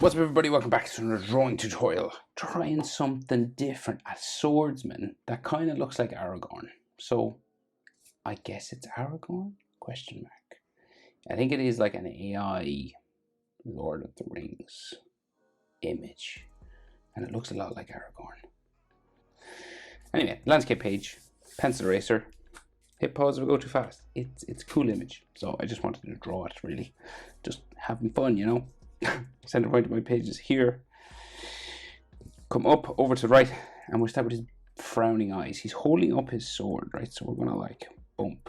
What's up, everybody? Welcome back to another drawing tutorial. Trying something different. A swordsman that kind of looks like Aragorn. So I guess it's Aragorn? Question mark. I think it is like an AI Lord of the Rings image. And it looks a lot like Aragorn. Anyway, landscape page, pencil eraser. Hit pause if I go too fast. It's a cool image. So I just wanted to draw it, really. Just having fun, you know. Center point of my page is here. Come up over to the right, and we'll start with his frowning eyes. He's holding up his sword, right? So we're gonna like bump,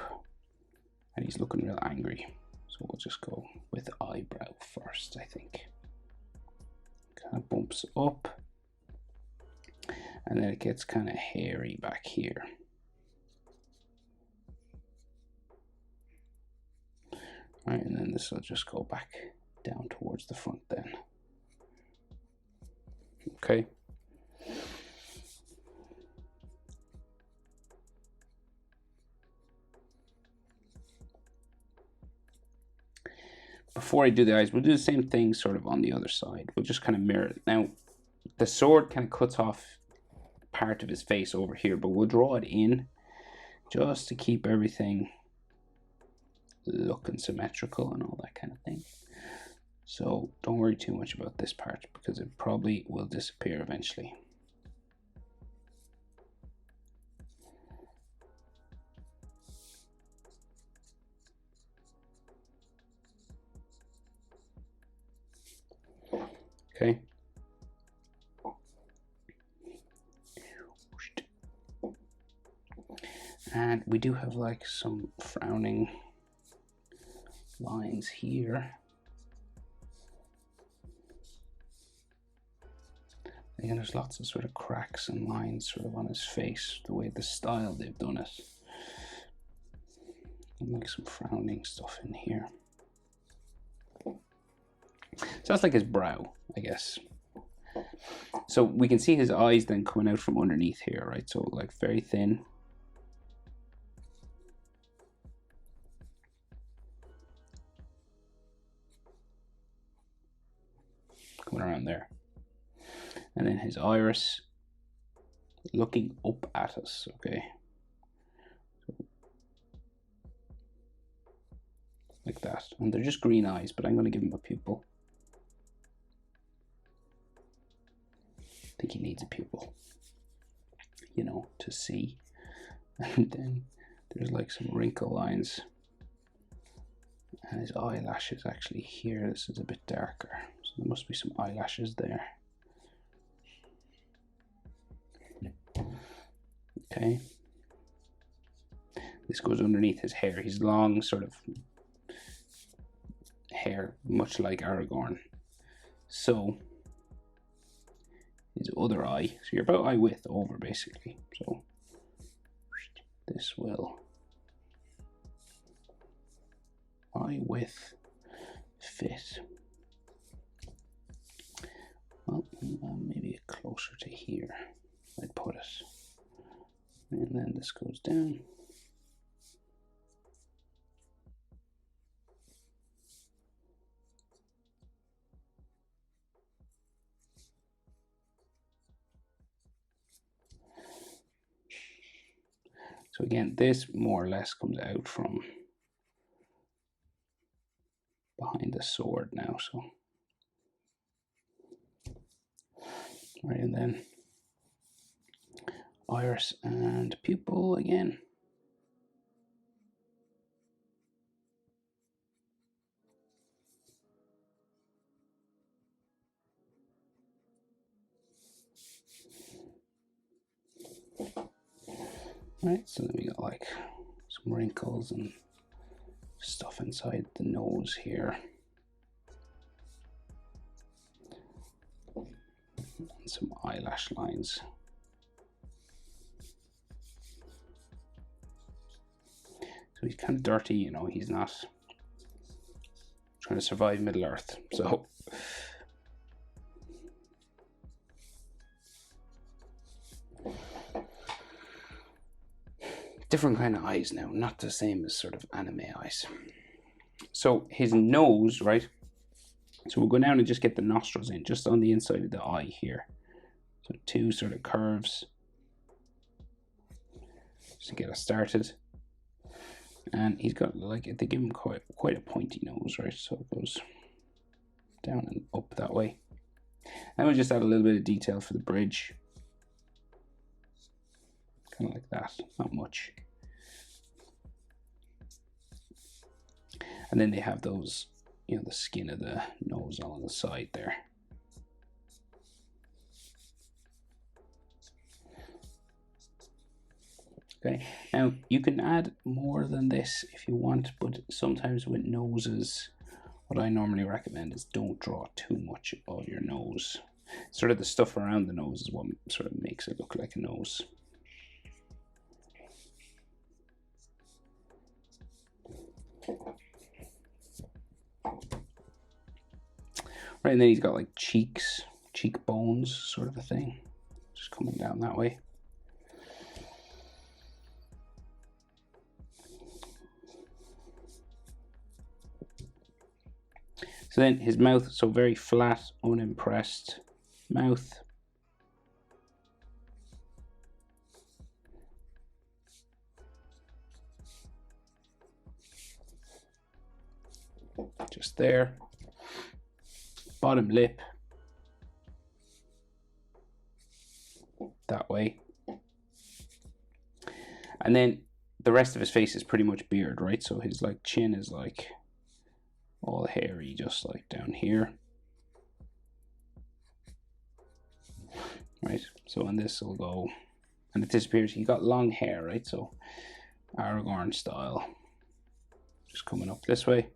and he's looking real angry. So we'll just go with eyebrow first, I think. Kind of bumps up, and then it gets kind of hairy back here. Right, and then this will just go back down towards the front then. Okay. Before I do the eyes, we'll do the same thing sort of on the other side. We'll just kind of mirror it. Now, the sword kind of cuts off part of his face over here, but we'll draw it in just to keep everything looking symmetrical and all that kind of thing. So don't worry too much about this part because it probably will disappear eventually. Okay. And we do have like some frowning lines here. Again, there's lots of sort of cracks and lines sort of on his face, the way the style they've done it. And like some frowning stuff in here. So that's like his brow, I guess. So we can see his eyes then coming out from underneath here, right? So like very thin. Coming around there. And then his iris looking up at us, okay? Like that. And they're just green eyes, but I'm going to give him a pupil. I think he needs a pupil, you know, to see. And then there's like some wrinkle lines. And his eyelashes actually here. This is a bit darker. So there must be some eyelashes there. Okay. This goes underneath his hair. He's long sort of hair, much like Aragorn. So his other eye, so you're about eye width over basically. So this will eye width fit. Well, maybe closer to here, I'd put it. And then this goes down. So again, this more or less comes out from behind the sword now. So, right, and then iris and pupil again. Right, so then we got like some wrinkles and stuff inside the nose here. And some eyelash lines. So he's kind of dirty, you know, he's not trying to survive Middle Earth. So different kind of eyes now, not the same as sort of anime eyes. So his nose, right, So we'll go down and just get the nostrils in, just on the inside of the eye here. So 2 sort of curves just to get us started. And he's got, like, they give him quite a pointy nose, right? So it goes down and up that way. And we'll just add a little bit of detail for the bridge. Kind of like that, not much. And then they have those, you know, the skin of the nose on the side there. Okay, now you can add more than this if you want, but sometimes with noses, what I normally recommend is don't draw too much of your nose. Sort of the stuff around the nose is what sort of makes it look like a nose. Right, and then he's got like cheeks, cheekbones, sort of a thing, just coming down that way. So then his mouth, so very flat, unimpressed mouth. Just there. Bottom lip. That way. And then the rest of his face is pretty much beard, right? So his like chin is like all hairy, just like down here. Right, so on this will go, and it disappears. He got long hair, right? So Aragorn style, just coming up this way.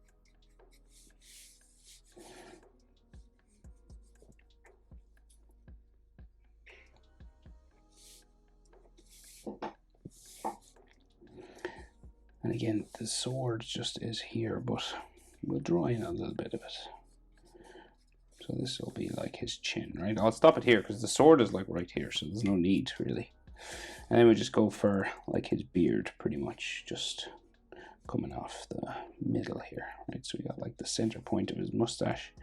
And again, the sword just is here, but we'll draw in a little bit of it. So this will be like his chin, right? I'll stop it here because the sword is like right here, so there's no need really. And then we just go for like his beard, pretty much just coming off the middle here, right? So we got like the center point of his mustache.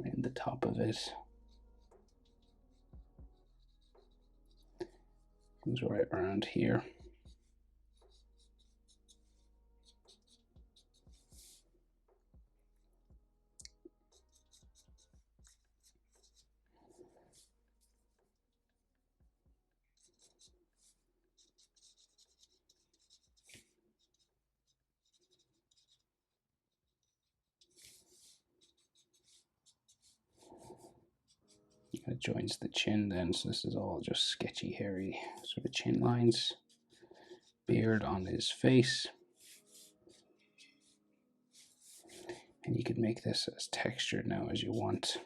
And the top of it goes right around here. It joins the chin then, so this is all just sketchy, hairy sort of chin lines. Beard on his face. And you can make this as textured now as you want.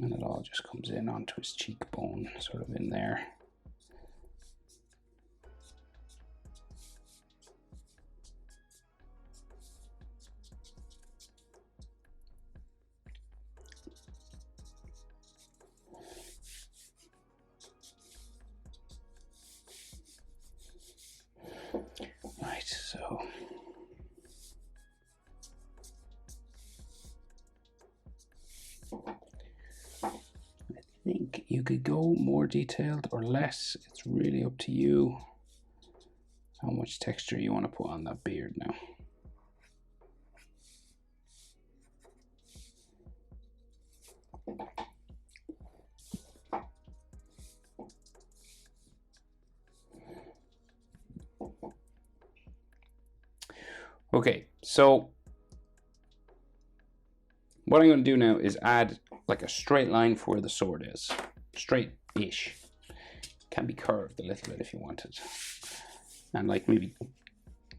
And it all just comes in onto his cheekbone, sort of in there. Right, so I think you could go more detailed or less. It's really up to you how much texture you want to put on that beard now. Okay, so what I'm going to do now is add like a straight line for where the sword is. Straight-ish. Can be curved a little bit if you want it. And like maybe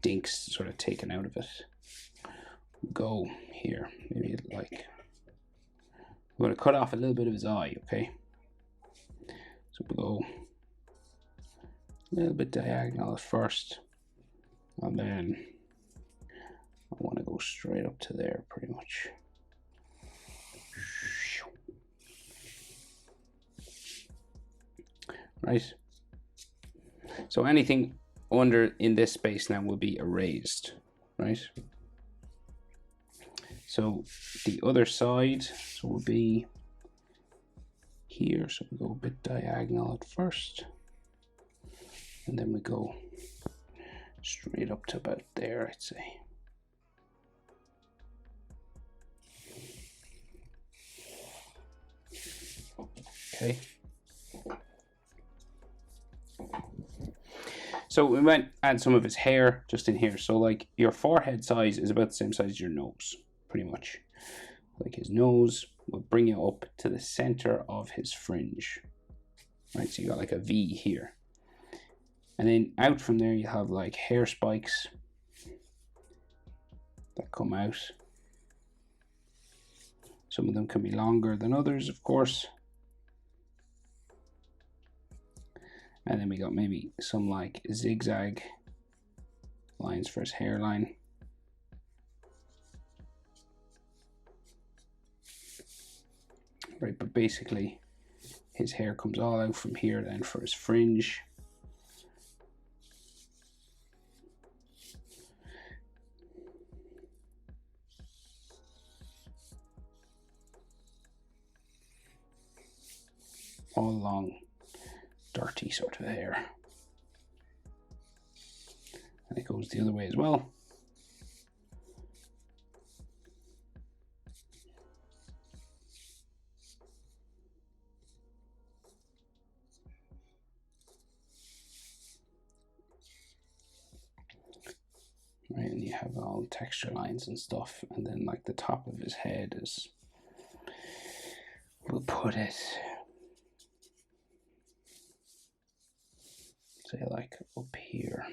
dinks sort of taken out of it. Go here. Maybe like... We're going to cut off a little bit of his eye, okay? So we'll go a little bit diagonal at first. And then I want to go straight up to there pretty much. right? So anything under in this space now will be erased, right? So the other side so will be here. So we go a bit diagonal at first, and then we go straight up to about there, I'd say. Okay. So we might add some of his hair just in here. So like your forehead size is about the same size as your nose, pretty much. Like his nose will bring you up to the center of his fringe. Right, so you got like a V here. And then out from there you have like hair spikes that come out. Some of them can be longer than others, of course. And then we got maybe some like zigzag lines for his hairline. Right, but basically his hair comes all out from here then for his fringe. All long, dirty sort of hair. And it goes the other way as well. Right, and you have all texture lines and stuff, and then like the top of his head is, we'll put it, say like up here.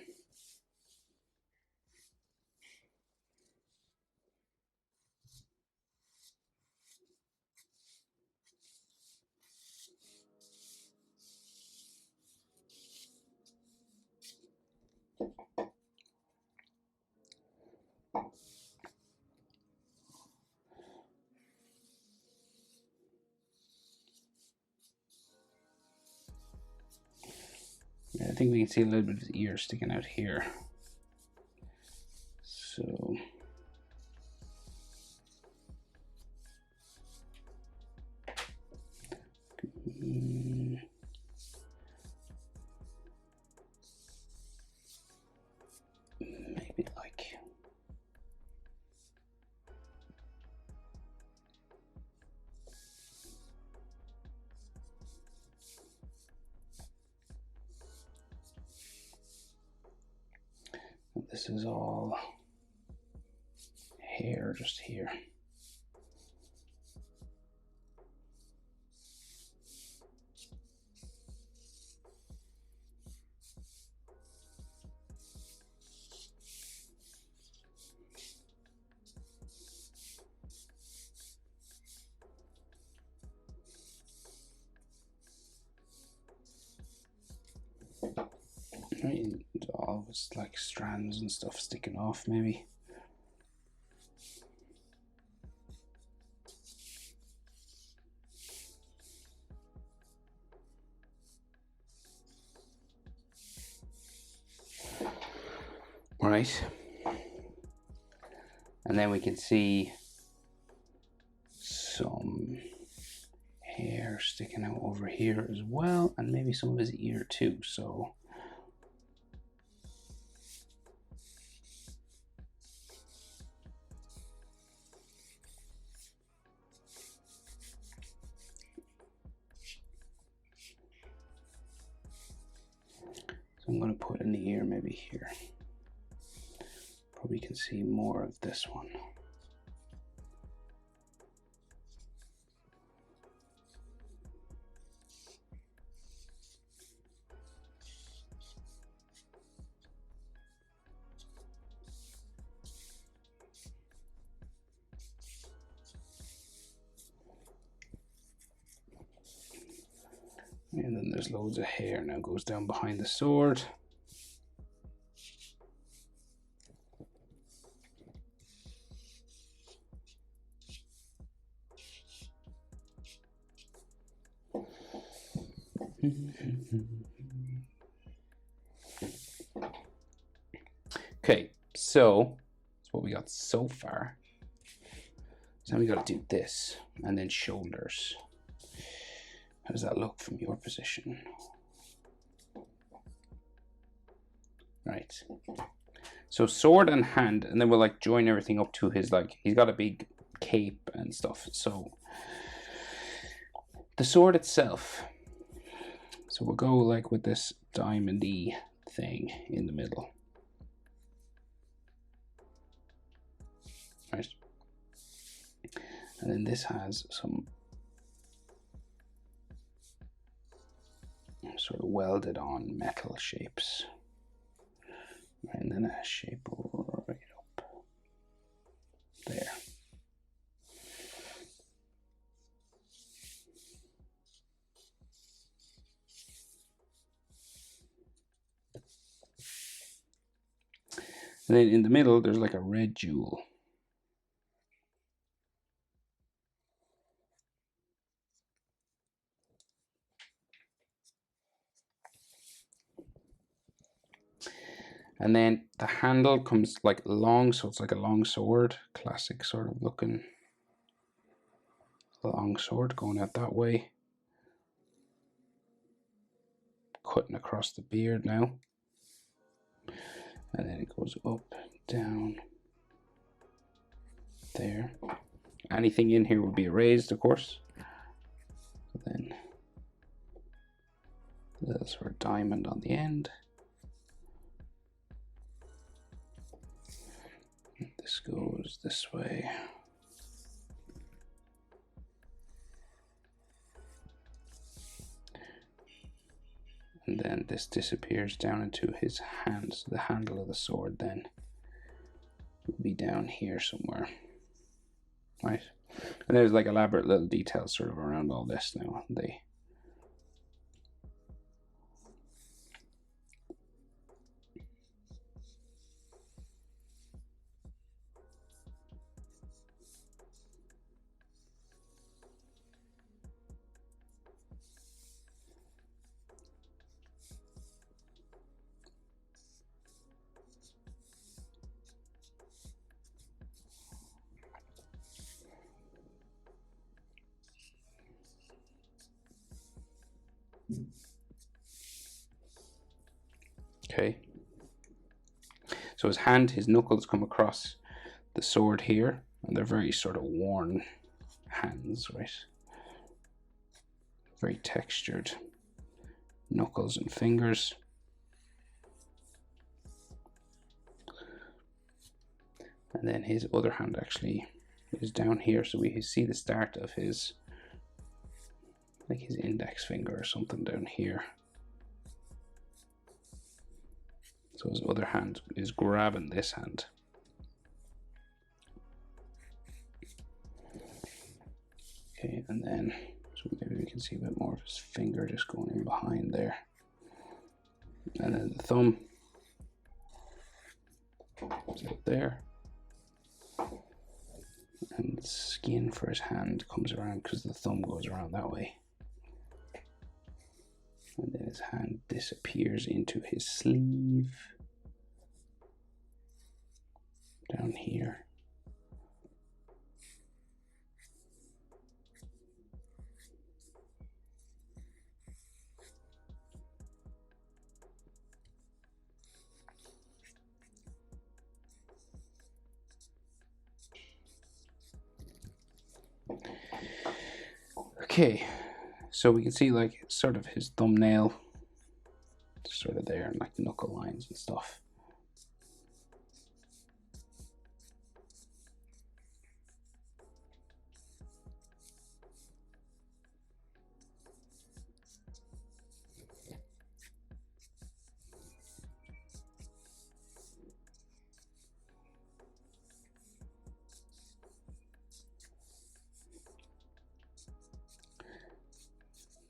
Yeah, I think we can see a little bit of his ear sticking out here. So maybe like this is all hair just here. Right, and all of it's like strands and stuff sticking off maybe. Right, and then we can see some hair sticking out over here as well, and maybe some of his ear too. So I'm going to put in the ear maybe here. Probably can see more of this one. And then there's loads of hair now goes down behind the sword. Okay, so that's what we got so far. So now we got to do this and then shoulders. How does that look from your position? Right. So sword and hand, and then we'll like join everything up to his, like, he's got a big cape and stuff. So the sword itself. So we'll go like with this diamondy thing in the middle. Right. And then this has some sort of welded on metal shapes. And then a shape right up there. And then in the middle, there's like a red jewel. And then the handle comes like long, so it's like a long sword, classic sort of looking long sword going out that way. Cutting across the beard now. And then it goes up, down, there. Anything in here will be erased, of course. So then a little sort of diamond on the end. This goes this way. And then this disappears down into his hands. The handle of the sword then will be down here somewhere. Right. And there's like elaborate little details sort of around all this now. Okay. So his hand, his knuckles come across the sword here, and they're very sort of worn hands, right? Very textured knuckles and fingers. And then his other hand actually is down here, so we see the start of his, like his index finger or something down here. So his other hand is grabbing this hand. Okay, and then, so maybe we can see a bit more of his finger just going in behind there. And then the thumb is up there. And the skin for his hand comes around because the thumb goes around that way. And then his hand disappears into his sleeve. Down here. Okay, so we can see like sort of his thumbnail sort of there, and like knuckle lines and stuff.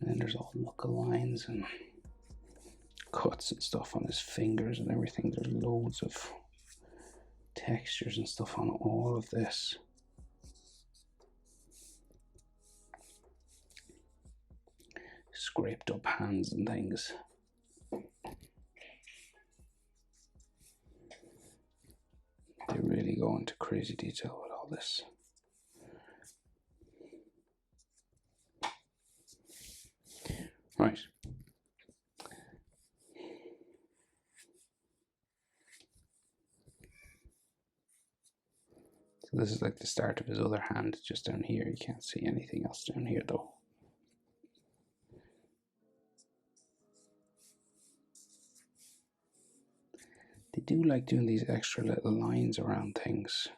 And then there's all knuckle lines and cuts and stuff on his fingers and everything. There's loads of textures and stuff on all of this. scraped up hands and things. They really go into crazy detail with all this. Right. So this is like the start of his other hand, just down here. You can't see anything else down here though. They do like doing these extra little lines around things.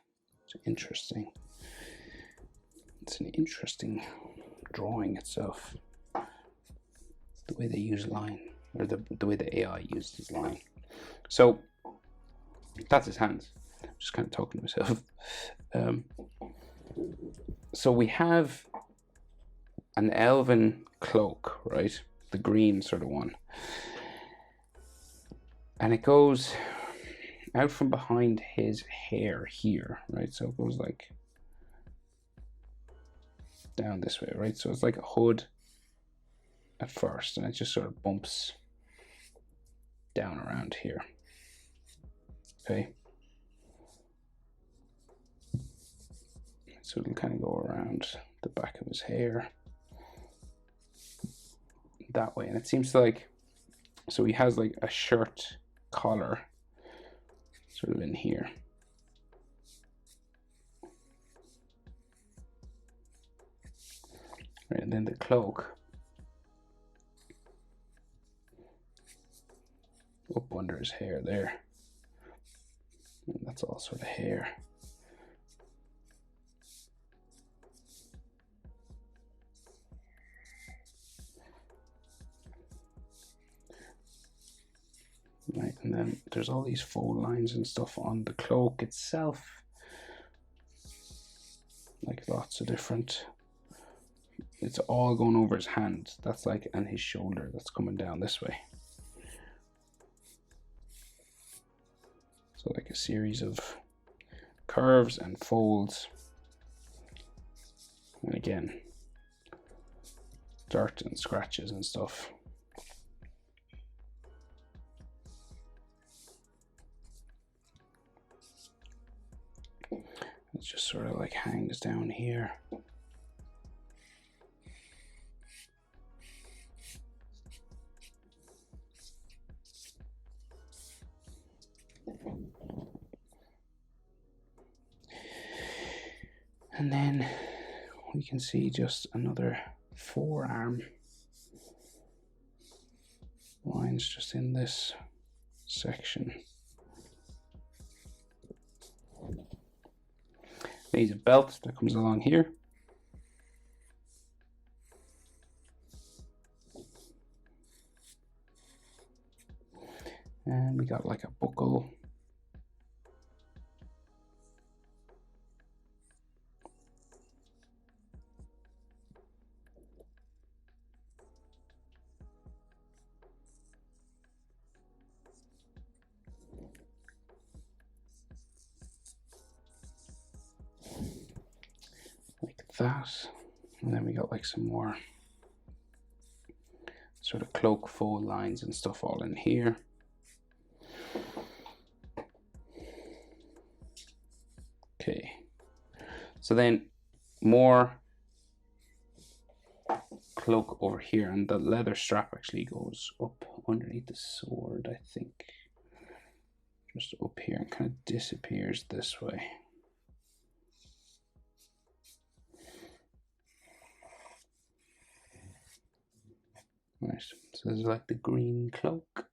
It's interesting. It's an interesting drawing itself. The way they use line, or the way the AI uses line. So that's his hands. I'm just kind of talking to myself. So we have an elven cloak, right? The green sort of one. And it goes out from behind his hair here, right? So it goes like down this way, right? So it's like a hood at first, and it just sort of bumps down around here. Okay. So it'll kind of go around the back of his hair that way. And it seems like, so he has like a shirt collar sort of in here. Right, and then the cloak up under his hair there. And that's all sort of hair. Right, and then there's all these fold lines and stuff on the cloak itself. Like lots of different, it's all going over his hand. That's like, and his shoulder that's coming down this way. So like a series of curves and folds. And again, dirt and scratches and stuff. It just sort of like hangs down here. And then we can see just another forearm lines just in this section. There's a belt that comes along here. And we got like a buckle. That, and then we got like some more sort of cloak fold lines and stuff all in here. Okay, so then more cloak over here, and the leather strap actually goes up underneath the sword, I think, just up here, and kind of disappears this way. Right, so there's like the green cloak.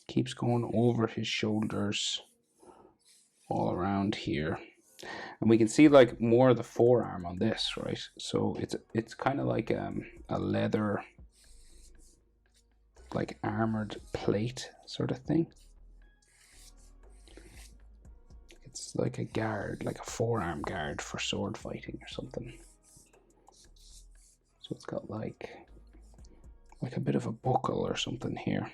Keeps going over his shoulders all around here. And we can see like more of the forearm on this, right? So it's kind of like a leather, like armored plate sort of thing. Look at It's like a guard, like a forearm guard for sword fighting or something. So it's got like a bit of a buckle or something here.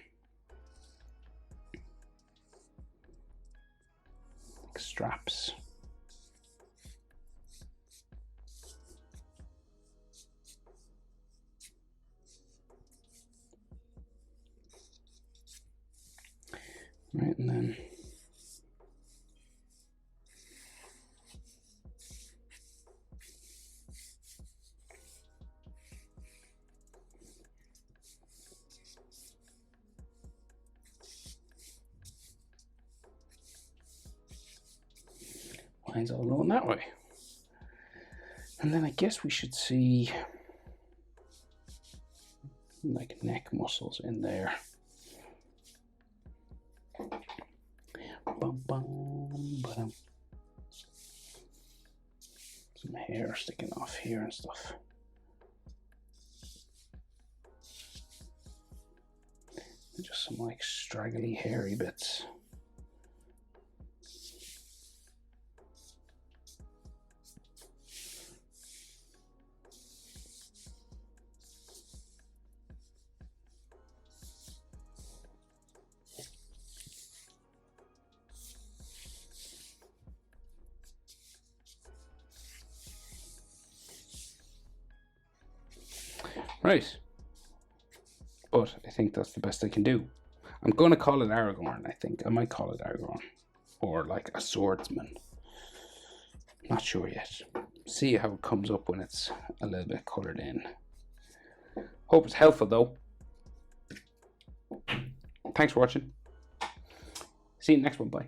Like straps. Right, and then mine's all going that way. And then I guess we should see like neck muscles in there. Bum, bum, ba-dum. Some hair sticking off here and stuff. Just some like straggly hairy bits. Right. But I think that's the best I can do. I'm going to call it Aragorn, I think. I might call it Aragorn. Or like a swordsman. Not sure yet. See how it comes up when it's a little bit coloured in. Hope it's helpful though. Thanks for watching. See you in the next one. Bye.